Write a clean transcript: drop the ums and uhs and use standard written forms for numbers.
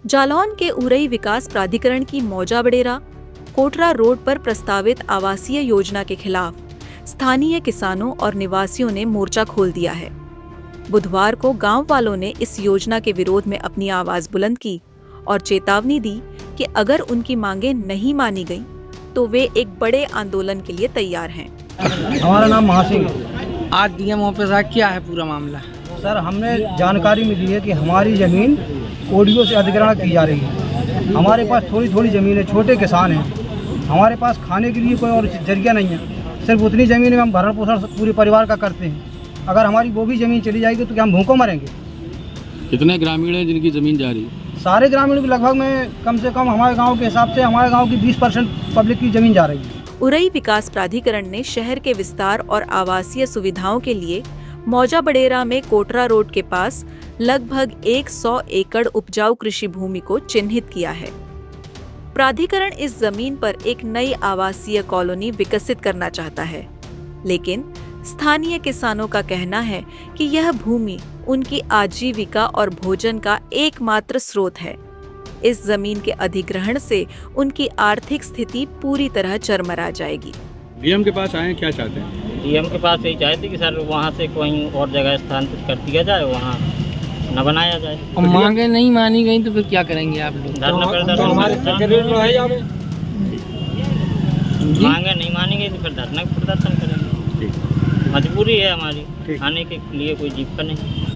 जालौन के उरई विकास प्राधिकरण की मौजा बडेरा कोटरा रोड पर प्रस्तावित आवासीय योजना के खिलाफ स्थानीय किसानों और निवासियों ने मोर्चा खोल दिया है। बुधवार को गांव वालों ने इस योजना के विरोध में अपनी आवाज बुलंद की और चेतावनी दी कि अगर उनकी मांगें नहीं मानी गईं, तो वे एक बड़े आंदोलन के लिए तैयार हैं। हमारा नाम महासिंह। आज डीएम ऑफिस आ, क्या है पूरा मामला? सर, हमने जानकारी मिली है कि हमारी ज़मीन ओडियो से अधिग्रहण की जा रही है। हमारे पास थोड़ी थोड़ी ज़मीन है, छोटे किसान हैं, हमारे पास खाने के लिए कोई और जरिया नहीं है। सिर्फ उतनी ज़मीन में हम भरण पोषण पूरे परिवार का करते हैं। अगर हमारी वो भी ज़मीन चली जाएगी तो क्या हम भूखों मरेंगे? कितने ग्रामीण हैं जिनकी ज़मीन जा रही है? सारे ग्रामीण लगभग में कम से कम हमारे गाँव के हिसाब से हमारे गाँव की 20% पब्लिक की ज़मीन जा रही है। उरई विकास प्राधिकरण ने शहर के विस्तार और आवासीय सुविधाओं के लिए मौजा बडेरा में कोटरा रोड के पास लगभग 100 एकड़ उपजाऊ कृषि भूमि को चिन्हित किया है। प्राधिकरण इस जमीन पर एक नई आवासीय कॉलोनी विकसित करना चाहता है, लेकिन स्थानीय किसानों का कहना है कि यह भूमि उनकी आजीविका और भोजन का एकमात्र स्रोत है। इस जमीन के अधिग्रहण से उनकी आर्थिक स्थिति पूरी तरह चरमरा जाएगी। डीएम के पास आए, क्या चाहते हैं? डीएम के पास यही चाहते कि सर वहाँ से कोई और जगह स्थानांतरित कर दिया जाए, वहाँ न बनाया जाए। और मांगे नहीं मानी गई तो फिर क्या करेंगे आप लोग? मांगे नहीं मानी गई तो फिर धरना प्रदर्शन करेंगे। मजबूरी है हमारी, खाने के लिए कोई जीविका नहीं।